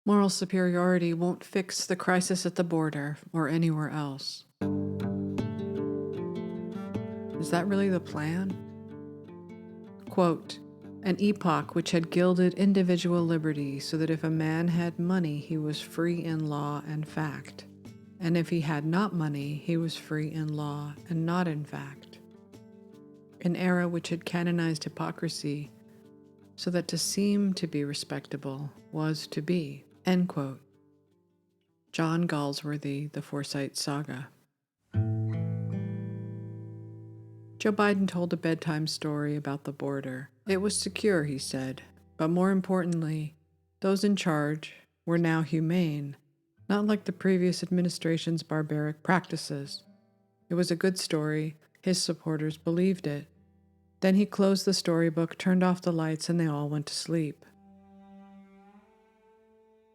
Moral superiority won't fix the crisis at the border or anywhere else. Is that really the plan? Quote, an epoch which had gilded individual liberty so that if a man had money, he was free in law and fact, and if he had not money, he was free in law and not in fact. An era which had canonized hypocrisy so that to seem to be respectable was to be. End quote. John Galsworthy, The Forsyte Saga. Joe Biden told a bedtime story about the border. It was secure, he said, but more importantly, those in charge were now humane, not like the previous administration's barbaric practices. It was a good story. His supporters believed it. Then he closed the storybook, turned off the lights, and they all went to sleep.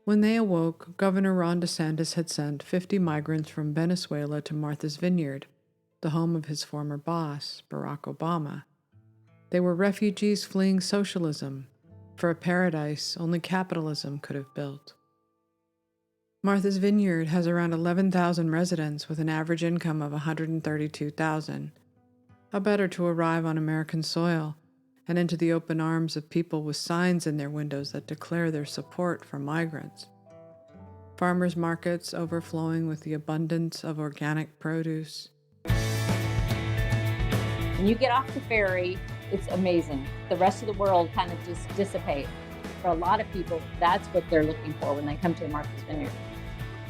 When they awoke, Governor Ron DeSantis had sent 50 migrants from Venezuela to Martha's Vineyard, the home of his former boss, Barack Obama. They were refugees fleeing socialism for a paradise only capitalism could have built. Martha's Vineyard has around 11,000 residents with an average income of $132,000. How better to arrive on American soil and into the open arms of people with signs in their windows that declare their support for migrants. Farmers' markets overflowing with the abundance of organic produce. When you get off the ferry, it's amazing. The rest of the world kind of just dissipates. For a lot of people, that's what they're looking for when they come to Martha's Vineyard.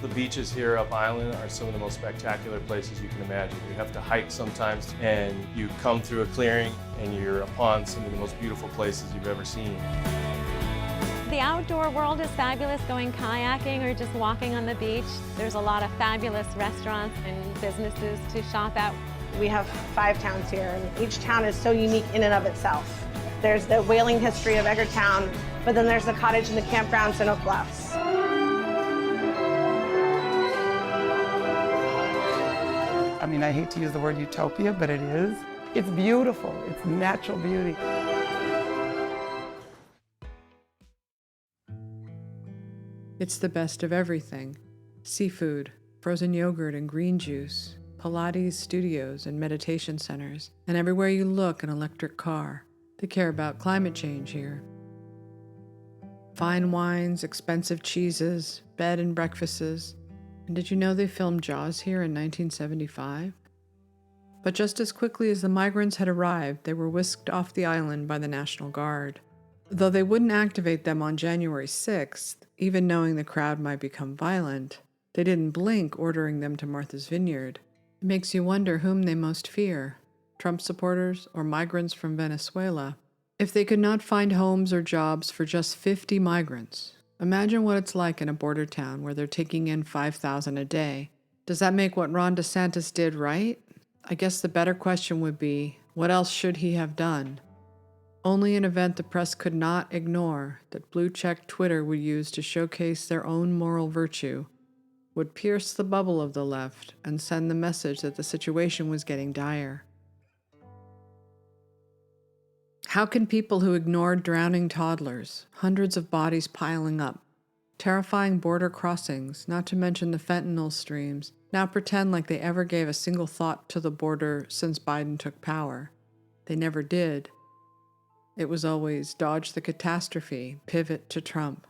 The beaches here up island are some of the most spectacular places you can imagine. You have to hike sometimes, and you come through a clearing and you're upon some of the most beautiful places you've ever seen. The outdoor world is fabulous, going kayaking or just walking on the beach. There's a lot of fabulous restaurants and businesses to shop at. We have 5 towns here, and each town is so unique in and of itself. There's the whaling history of Edgartown, but then there's the cottage and the campgrounds in Oak Bluffs. I mean, I hate to use the word utopia, but it is. It's beautiful. It's natural beauty. It's the best of everything. Seafood, frozen yogurt and green juice, Pilates studios and meditation centers, and everywhere you look, an electric car. They care about climate change here. Fine wines, expensive cheeses, bed and breakfasts. And did you know they filmed Jaws here in 1975? But just as quickly as the migrants had arrived, they were whisked off the island by the National Guard. Though they wouldn't activate them on January 6th, even knowing the crowd might become violent, they didn't blink ordering them to Martha's Vineyard. It makes you wonder whom they most fear, Trump supporters or migrants from Venezuela. If they could not find homes or jobs for just 50 migrants, imagine what it's like in a border town where they're taking in 5,000 a day. Does that make what Ron DeSantis did right? I guess the better question would be, what else should he have done? Only an event the press could not ignore, that blue-check Twitter would use to showcase their own moral virtue, would pierce the bubble of the left and send the message that the situation was getting dire. How can people who ignored drowning toddlers, hundreds of bodies piling up, terrifying border crossings, not to mention the fentanyl streams, now pretend like they ever gave a single thought to the border since Biden took power? They never did. It was always dodge the catastrophe, pivot to Trump.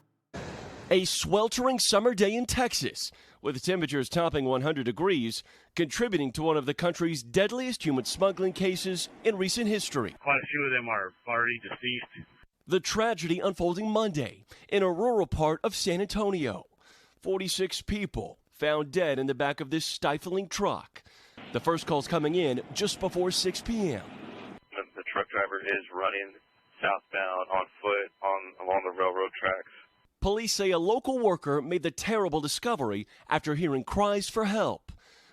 A sweltering summer day in Texas, with temperatures topping 100 degrees, contributing to one of the country's deadliest human smuggling cases in recent history. Quite a few of them are already deceased. The tragedy unfolding Monday in a rural part of San Antonio. 46 people found dead in the back of this stifling truck. The first calls coming in just before 6 p.m. The truck driver is running southbound on foot along the railroad tracks. Police say a local worker made the terrible discovery after hearing cries for help.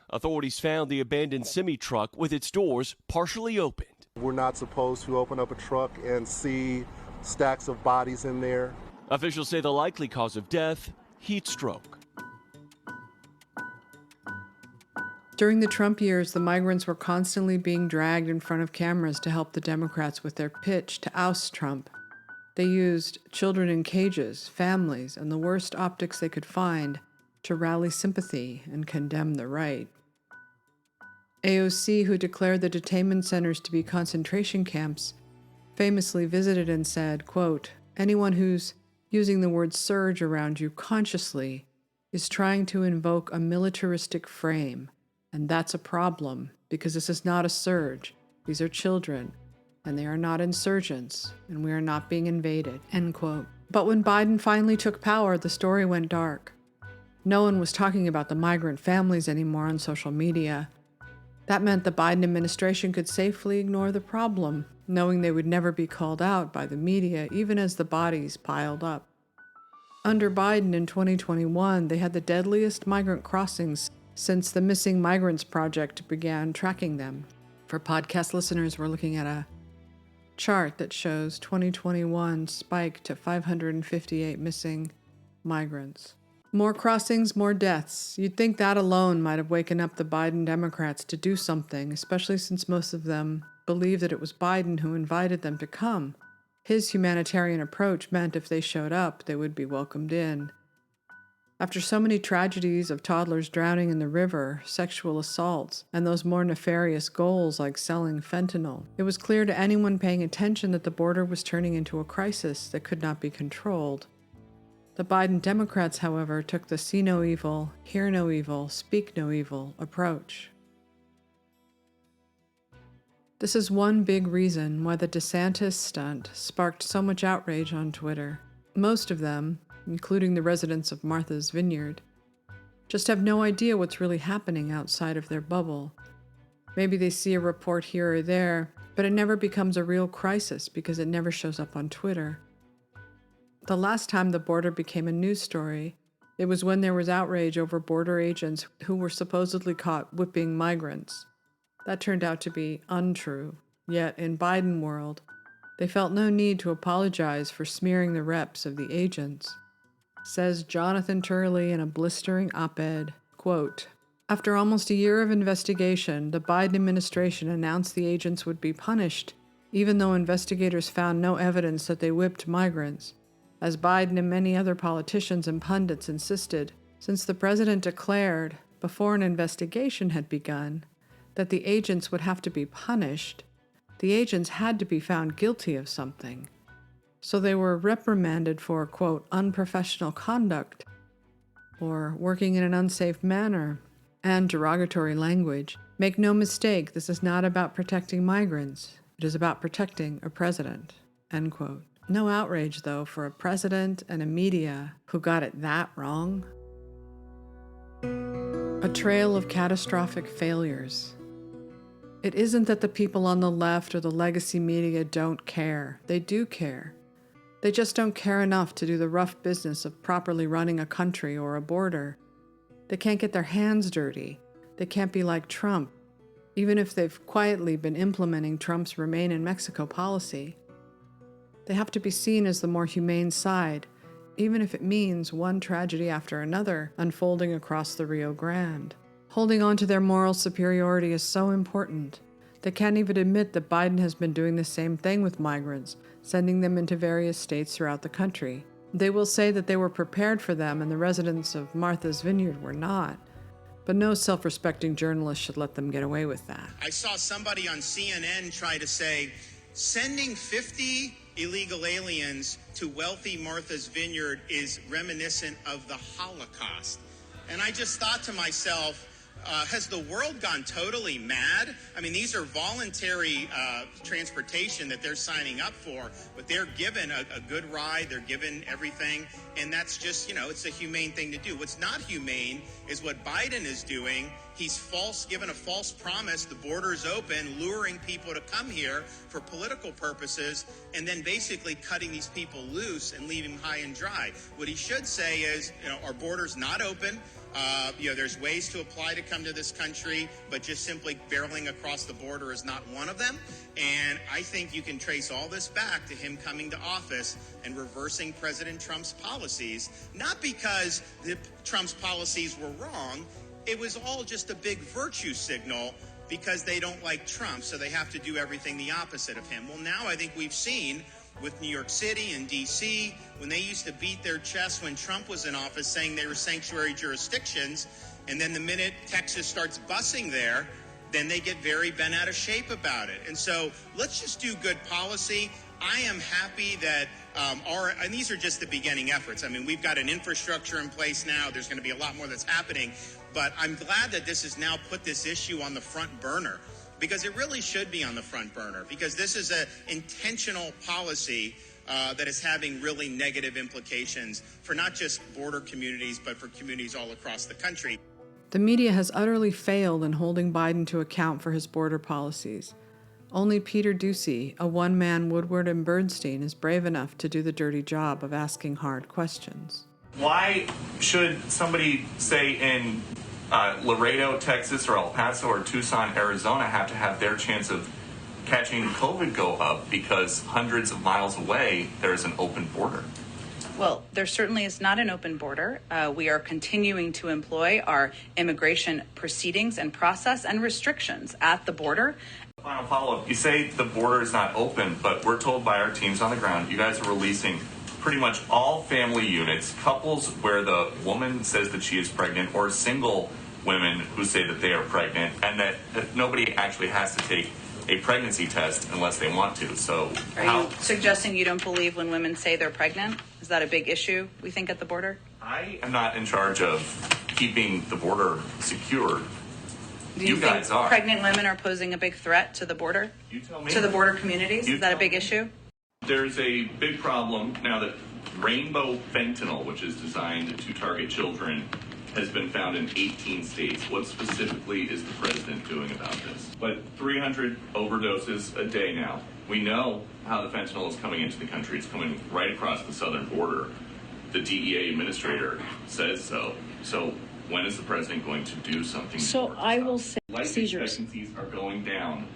Authorities found the abandoned semi-truck with its doors partially opened. We're not supposed to open up a truck and see stacks of bodies in there. Officials say the likely cause of death, heat stroke. During the Trump years, the migrants were constantly being dragged in front of cameras to help the Democrats with their pitch to oust Trump. They used children in cages, families, and the worst optics they could find to rally sympathy and condemn the right. AOC, who declared the detainment centers to be concentration camps, famously visited and said, quote, "Anyone who's using the word surge around you consciously is trying to invoke a militaristic frame, and that's a problem, because this is not a surge. These are children, and they are not insurgents, and we are not being invaded," end quote. But when Biden finally took power, the story went dark. No one was talking about the migrant families anymore on social media. That meant the Biden administration could safely ignore the problem, knowing they would never be called out by the media, even as the bodies piled up. Under Biden in 2021, they had the deadliest migrant crossings since the Missing Migrants Project began tracking them. For podcast listeners, we're looking at a chart that shows 2021 spike to 558 missing migrants. More crossings, more deaths. You'd think that alone might have waken up the Biden Democrats to do something, especially since most of them believe that it was Biden who invited them to come. His humanitarian approach meant if they showed up, they would be welcomed in. After so many tragedies of toddlers drowning in the river, sexual assaults, and those more nefarious goals like selling fentanyl, it was clear to anyone paying attention that the border was turning into a crisis that could not be controlled. The Biden Democrats, however, took the see no evil, hear no evil, speak no evil approach. This is one big reason why the DeSantis stunt sparked so much outrage on Twitter. Most of them, including the residents of Martha's Vineyard, just have no idea what's really happening outside of their bubble. Maybe they see a report here or there, but it never becomes a real crisis because it never shows up on Twitter. The last time the border became a news story, it was when there was outrage over border agents who were supposedly caught whipping migrants. That turned out to be untrue, yet in Biden world, they felt no need to apologize for smearing the reps of the agents. Says Jonathan Turley in a blistering op-ed, quote, "After almost a year of investigation, the Biden administration announced the agents would be punished, even though investigators found no evidence that they whipped migrants. As Biden and many other politicians and pundits insisted, since the president declared, before an investigation had begun, that the agents would have to be punished, the agents had to be found guilty of something. So they were reprimanded for, quote, unprofessional conduct, or working in an unsafe manner, and derogatory language. Make no mistake, this is not about protecting migrants. It is about protecting a president," end quote. No outrage, though, for a president and a media who got it that wrong. A trail of catastrophic failures. It isn't that the people on the left or the legacy media don't care. They do care. They just don't care enough to do the rough business of properly running a country or a border. They can't get their hands dirty. They can't be like Trump, even if they've quietly been implementing Trump's Remain in Mexico policy. They have to be seen as the more humane side, even if it means one tragedy after another unfolding across the Rio Grande. Holding on to their moral superiority is so important. They can't even admit that Biden has been doing the same thing with migrants, sending them into various states throughout the country. They will say that they were prepared for them and the residents of Martha's Vineyard were not. But no self-respecting journalist should let them get away with that. I saw somebody on CNN try to say, sending 50 illegal aliens to wealthy Martha's Vineyard is reminiscent of the Holocaust. And I just thought to myself, has the world gone totally mad? I mean, these are voluntary transportation that they're signing up for, but they're given a good ride, they're given everything, and that's just, it's a humane thing to do. What's not humane is what Biden is doing. He's given a false promise, the border's open, luring people to come here for political purposes, and then basically cutting these people loose and leaving them high and dry. What he should say is, our border's not open. There's ways to apply to come to this country, but just simply barreling across the border is not one of them. And I think you can trace all this back to him coming to office and reversing President Trump's policies, not because Trump's policies were wrong. It was all just a big virtue signal because they don't like Trump, so they have to do everything the opposite of him. Well, now I think we've seen with New York City and DC, when they used to beat their chests when Trump was in office saying they were sanctuary jurisdictions, and then the minute Texas starts busing there, then they get very bent out of shape about it. And so let's just do good policy. I am happy that and these are just the beginning efforts. I mean, we've got an infrastructure in place now. There's going to be a lot more that's happening. But I'm glad that this has now put this issue on the front burner, because it really should be on the front burner, because this is an intentional policy that is having really negative implications for not just border communities, but for communities all across the country. The media has utterly failed in holding Biden to account for his border policies. Only Peter Doocy, a one-man Woodward and Bernstein, is brave enough to do the dirty job of asking hard questions. Why should somebody, say, in Laredo, Texas, or El Paso, or Tucson, Arizona, have to have their chance of catching COVID go up because hundreds of miles away there is an open border? Well, there certainly is not an open border. We are continuing to employ our immigration proceedings and process and restrictions at the border. Final follow-up. You say the border is not open, but we're told by our teams on the ground, you guys are releasing pretty much all family units, couples where the woman says that she is pregnant, or single women who say that they are pregnant, and that nobody actually has to take a pregnancy test unless they want to. So are you suggesting you don't believe when women say they're pregnant? Is that a big issue, we think, at the border? I am not in charge of keeping the border secure. Do you guys think are. Pregnant women are posing a big threat to the border? You tell me. To the border communities? Is that a big issue? There's a big problem now that rainbow fentanyl, which is designed to target children, has been found in 18 states. What specifically is the president doing about this? But 300 overdoses a day now. We know how the fentanyl is coming into the country. It's coming right across the southern border. The DEA administrator says so. So when is the president going to do something? So I will say life expectancies are going down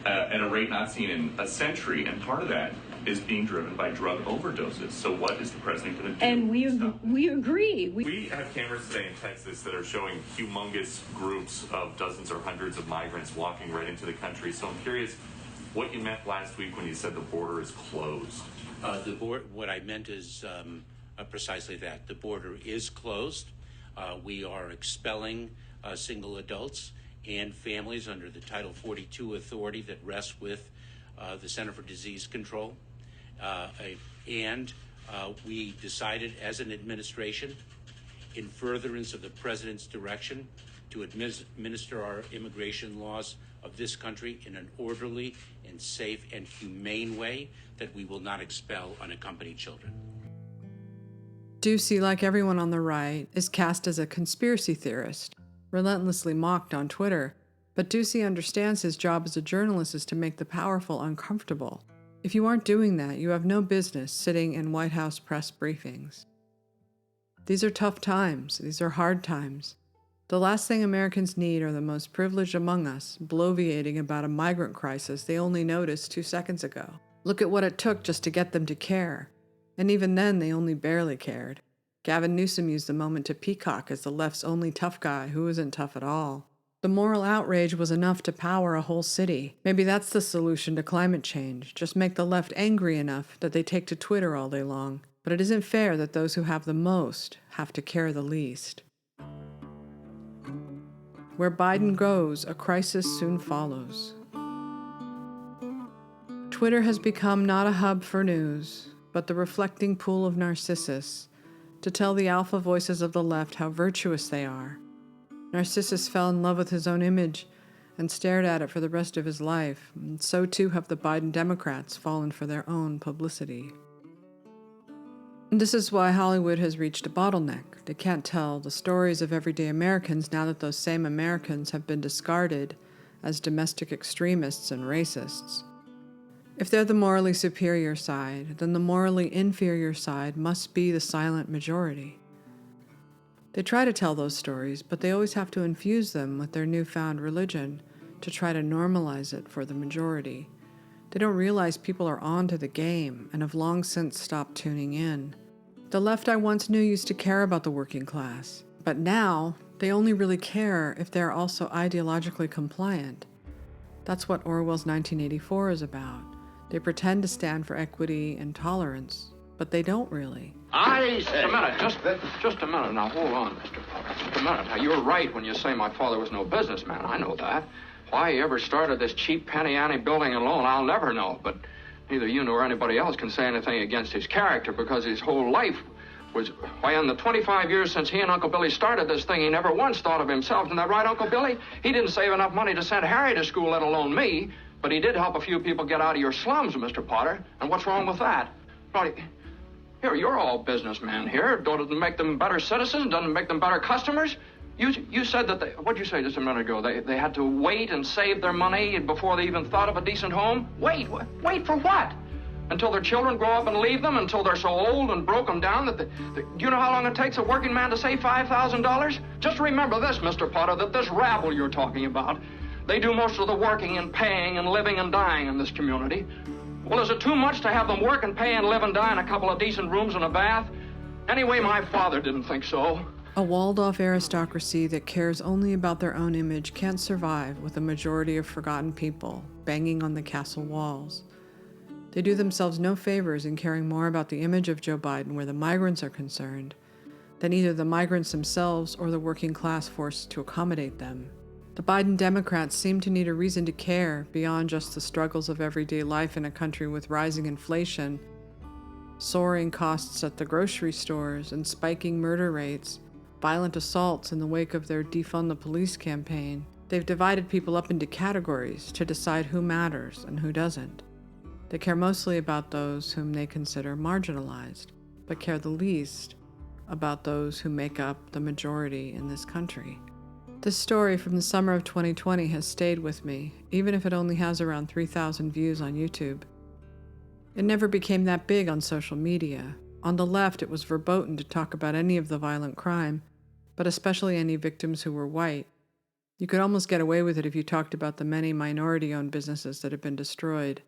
at a rate not seen in a century, and part of that is being driven by drug overdoses. So what is the president going to do? And we agree. We have cameras today in Texas that are showing humongous groups of dozens or hundreds of migrants walking right into the country. So I'm curious what you meant last week when you said the border is closed. What I meant is precisely that. The border is closed. We are expelling single adults and families under the Title 42 authority that rests with the Center for Disease Control. And we decided as an administration, in furtherance of the president's direction, to administer our immigration laws of this country in an orderly and safe and humane way, that we will not expel unaccompanied children. Doocy, like everyone on the right, is cast as a conspiracy theorist, relentlessly mocked on Twitter, but Doocy understands his job as a journalist is to make the powerful uncomfortable. If you aren't doing that, you have no business sitting in White House press briefings. These are tough times. These are hard times. The last thing Americans need are the most privileged among us bloviating about a migrant crisis they only noticed 2 seconds ago. Look at what it took just to get them to care. And even then, they only barely cared. Gavin Newsom used the moment to peacock as the left's only tough guy who isn't tough at all. The moral outrage was enough to power a whole city. Maybe that's the solution to climate change. Just make the left angry enough that they take to Twitter all day long. But it isn't fair that those who have the most have to care the least. Where Biden goes, a crisis soon follows. Twitter has become not a hub for news, but the reflecting pool of Narcissus, to tell the alpha voices of the left how virtuous they are. Narcissus fell in love with his own image and stared at it for the rest of his life, and so too have the Biden Democrats fallen for their own publicity. And this is why Hollywood has reached a bottleneck. They can't tell the stories of everyday Americans now that those same Americans have been discarded as domestic extremists and racists. If they're the morally superior side, then the morally inferior side must be the silent majority. They try to tell those stories, but they always have to infuse them with their newfound religion to try to normalize it for the majority. They don't realize people are on to the game and have long since stopped tuning in. The left I once knew used to care about the working class, but now they only really care if they're also ideologically compliant. That's what Orwell's 1984 is about. They pretend to stand for equity and tolerance, but they don't really. I say... Just a minute, just a minute. Now, hold on, Mr. Potter. Just a minute. Now, you're right when you say my father was no businessman. I know that. Why he ever started this cheap penny-ante building alone, I'll never know. But neither you nor anybody else can say anything against his character because his whole life was... Why, in the 25 years since he and Uncle Billy started this thing, he never once thought of himself. Isn't that right, Uncle Billy? He didn't save enough money to send Harry to school, let alone me. But he did help a few people get out of your slums, Mr. Potter. And what's wrong with that? Probably... Here, you're all businessmen here. Doesn't it make them better citizens? Doesn't it make them better customers? You said that what'd you say just a minute ago? They had to wait and save their money before they even thought of a decent home? Wait for what? Until their children grow up and leave them? Until they're so old and broken down that do you know how long it takes a working man to save $5,000? Just remember this, Mr. Potter, that this rabble you're talking about, they do most of the working and paying and living and dying in this community. Well, is it too much to have them work and pay and live and die in a couple of decent rooms and a bath? Anyway, my father didn't think so. A walled-off aristocracy that cares only about their own image can't survive with a majority of forgotten people banging on the castle walls. They do themselves no favors in caring more about the image of Joe Biden where the migrants are concerned than either the migrants themselves or the working class forced to accommodate them. The Biden Democrats seem to need a reason to care beyond just the struggles of everyday life in a country with rising inflation, soaring costs at the grocery stores, and spiking murder rates, violent assaults in the wake of their defund the police campaign. They've divided people up into categories to decide who matters and who doesn't. They care mostly about those whom they consider marginalized, but care the least about those who make up the majority in this country. This story from the summer of 2020 has stayed with me, even if it only has around 3,000 views on YouTube. It never became that big on social media. On the left, it was verboten to talk about any of the violent crime, but especially any victims who were white. You could almost get away with it if you talked about the many minority-owned businesses that had been destroyed.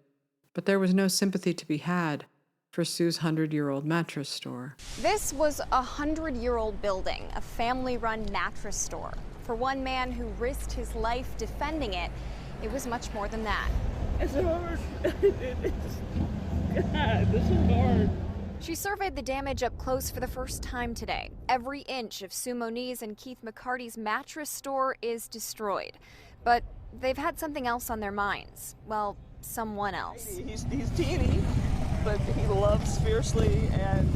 But there was no sympathy to be had for Sue's 100-year-old mattress store. This was a 100-year-old building, a family-run mattress store. For one man who risked his life defending it, it was much more than that. It's hard. God, this is hard. She surveyed the damage up close for the first time today. Every inch of Sue Moniz and Keith McCarty's mattress store is destroyed. But they've had something else on their minds. Well, someone else. He's teeny, but he loves fiercely, and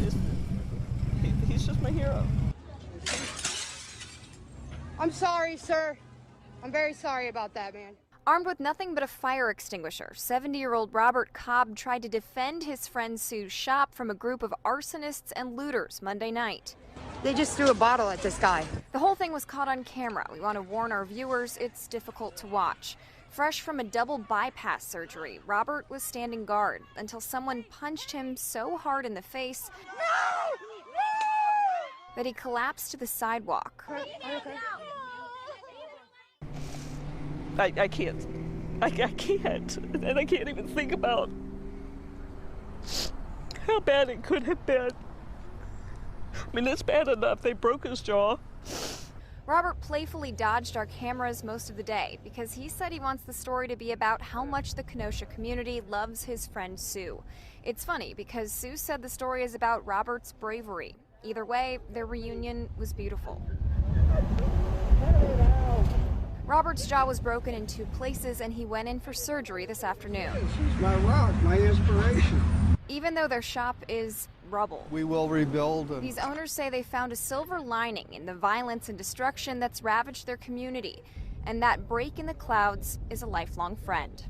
he's just my hero. I'm sorry, sir. I'm very sorry about that, man. Armed with nothing but a fire extinguisher, 70-year-old Robert Cobb tried to defend his friend Sue's shop from a group of arsonists and looters Monday night. They just threw a bottle at this guy. The whole thing was caught on camera. We want to warn our viewers, it's difficult to watch. Fresh from a double bypass surgery, Robert was standing guard until someone punched him so hard in the face that he collapsed to the sidewalk. I can't. I can't. And I can't even think about how bad it could have been. I mean, it's bad enough. They broke his jaw. Robert playfully dodged our cameras most of the day because he said he wants the story to be about how much the Kenosha community loves his friend Sue. It's funny because Sue said the story is about Robert's bravery. Either way, their reunion was beautiful. Robert's jaw was broken in 2 places and he went in for surgery this afternoon. She's my rock, my inspiration. Even though their shop is rubble. We will rebuild. These owners say they found a silver lining in the violence and destruction that's ravaged their community. And that break in the clouds is a lifelong friend.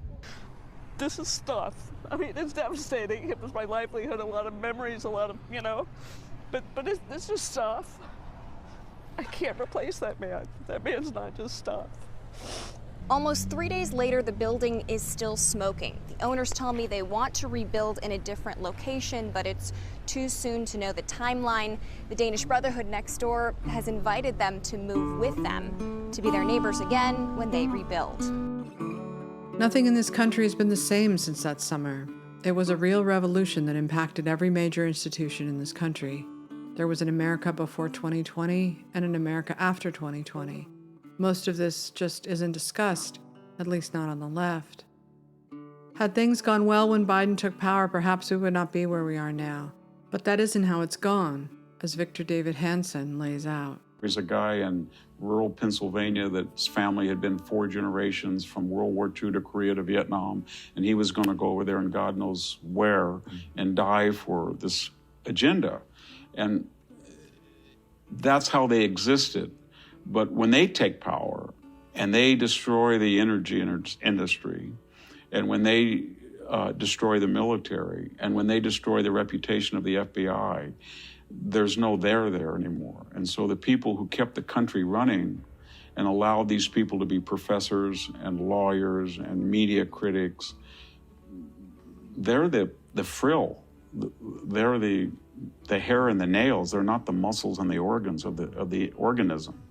This is stuff. I mean, it's devastating. It was my livelihood, a lot of memories, a lot of, but it's just stuff. I can't replace that man. That man's not just stuff. Almost 3 days later, the building is still smoking. The owners tell me they want to rebuild in a different location, but it's too soon to know the timeline. The Danish Brotherhood next door has invited them to move with them, to be their neighbors again when they rebuild. Nothing in this country has been the same since that summer. It was a real revolution that impacted every major institution in this country. There was an America before 2020 and an America after 2020. Most of this just isn't discussed, at least not on the left. Had things gone well when Biden took power, perhaps we would not be where we are now. But that isn't how it's gone, as Victor David Hansen lays out. There's a guy in rural Pennsylvania that's family had been 4 generations from World War II to Korea to Vietnam, and he was going to go over there and God knows where and die for this agenda. And that's how they existed. But when they take power and they destroy the energy industry, and when they destroy the military, and when they destroy the reputation of the FBI, there's no there anymore. And so the people who kept the country running and allowed these people to be professors and lawyers and media critics, they're the frill. They're the hair and the nails. They're not the muscles and the organs of the organism.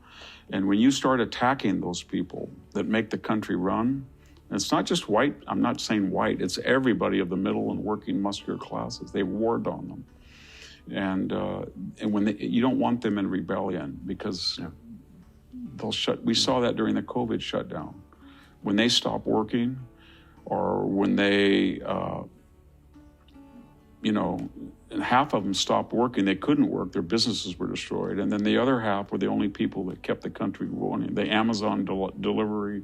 And when you start attacking those people that make the country run, and it's not just white, I'm not saying white, it's everybody of the middle and working muscular classes. They warred on them. And when you don't want them in rebellion, because they'll shut. We saw that during the COVID shutdown. When they stop working, or when they, and half of them stopped working, they couldn't work, their businesses were destroyed. And then the other half were the only people that kept the country running. The Amazon delivery,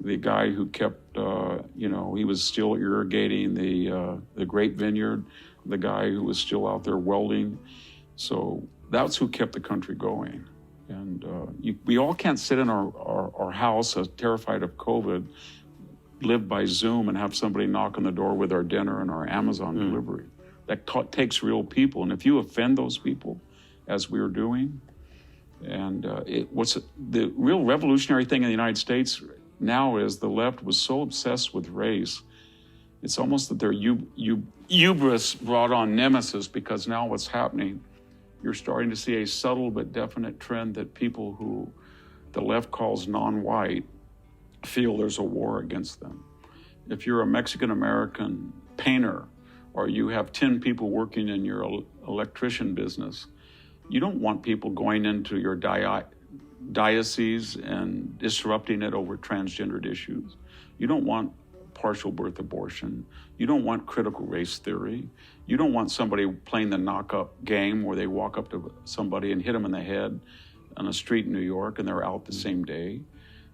the guy who kept, he was still irrigating the Great Vineyard, the guy who was still out there welding. So that's who kept the country going. And we all can't sit in our house terrified of COVID, live by Zoom and have somebody knock on the door with our dinner and our Amazon delivery. That takes real people. And if you offend those people, as we're doing, and what's the real revolutionary thing in the United States now is the left was so obsessed with race, it's almost that their hubris brought on nemesis, because now what's happening, you're starting to see a subtle but definite trend that people who the left calls non-white feel there's a war against them. If you're a Mexican-American painter, or you have 10 people working in your electrician business, you don't want people going into your diocese and disrupting it over transgendered issues. You don't want partial birth abortion. You don't want critical race theory. You don't want somebody playing the knock-up game where they walk up to somebody and hit them in the head on a street in New York and they're out the same day.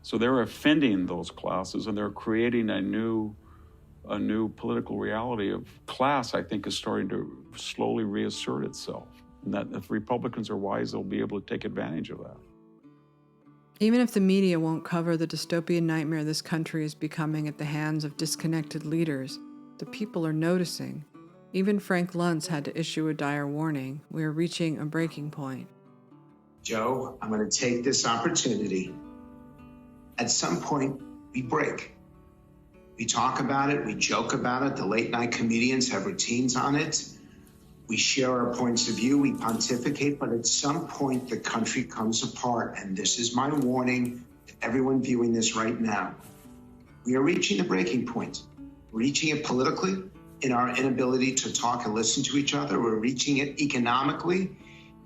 So they're offending those classes, and they're creating a new political reality of class, I think, is starting to slowly reassert itself. And that if Republicans are wise, they'll be able to take advantage of that. Even if the media won't cover the dystopian nightmare this country is becoming at the hands of disconnected leaders, the people are noticing. Even Frank Luntz had to issue a dire warning. We are reaching a breaking point. Joe, I'm going to take this opportunity. At some point, we break. We talk about it, we joke about it, the late night comedians have routines on it. We share our points of view, we pontificate, but at some point the country comes apart, and this is my warning to everyone viewing this right now. We are reaching a breaking point. We're reaching it politically in our inability to talk and listen to each other. We're reaching it economically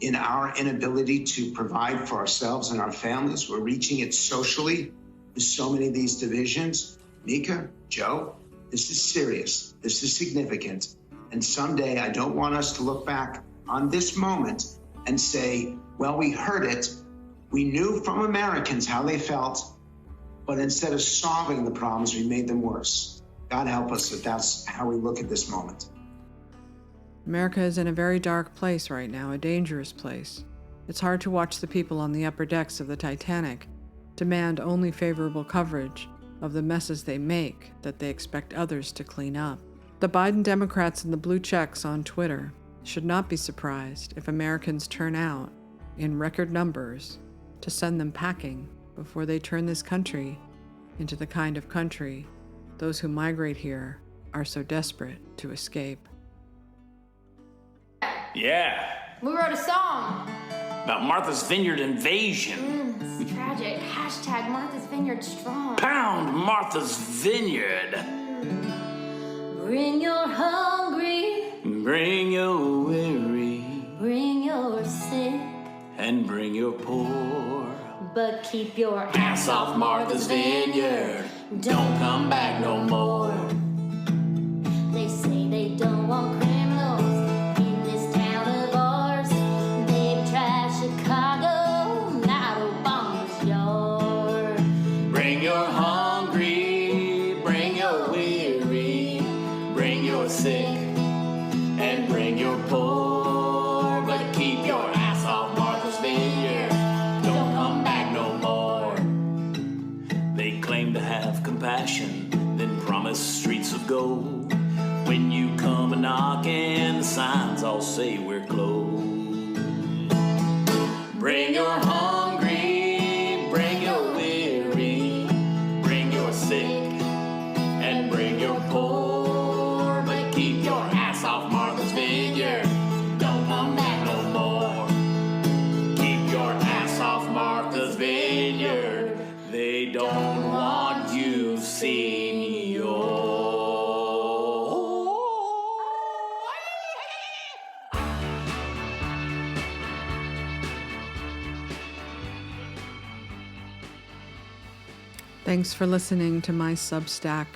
in our inability to provide for ourselves and our families. We're reaching it socially with so many of these divisions. Mika, Joe, this is serious. This is significant. And someday I don't want us to look back on this moment and say, well, we heard it. We knew from Americans how they felt, but instead of solving the problems, we made them worse. God help us if that's how we look at this moment. America is in a very dark place right now, a dangerous place. It's hard to watch the people on the upper decks of the Titanic demand only favorable coverage of the messes they make that they expect others to clean up. The Biden Democrats and the blue checks on Twitter should not be surprised if Americans turn out in record numbers to send them packing before they turn this country into the kind of country those who migrate here are so desperate to escape. Yeah. We wrote a song. About Martha's Vineyard invasion. This is tragic. Hashtag Martha's Vineyard strong. Pound Martha's Vineyard. Bring your hungry. Bring your weary. Bring your sick. And bring your poor. But keep your ass off Martha's Vineyard. Don't come back no more. say we're closed. Bring your hungry, bring your weary, bring your sick, and bring your poor. But keep your ass off Martha's Vineyard. Don't come back no more. Keep your ass off Martha's Vineyard. They don't want you senior. Thanks for listening to my Substack,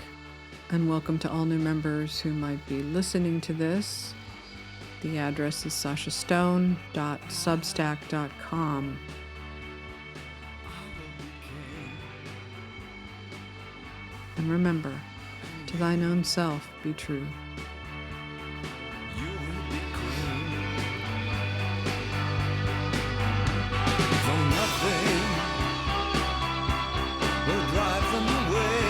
and welcome to all new members who might be listening to this. The address is sashastone.substack.com. And remember, to thine own self be true. From nothing will drive them away.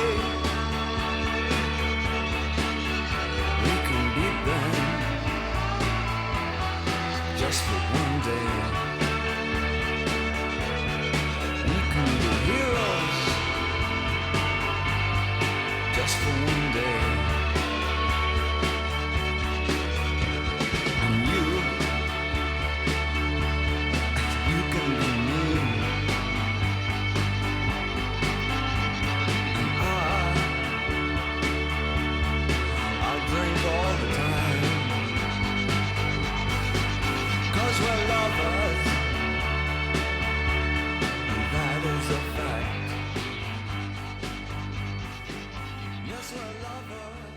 We can beat them just for one day. We can be heroes just for one day. And you can be me. And I'll drink all the time. 'Cause we're lovers, and that is a fact. Yes, we're lovers.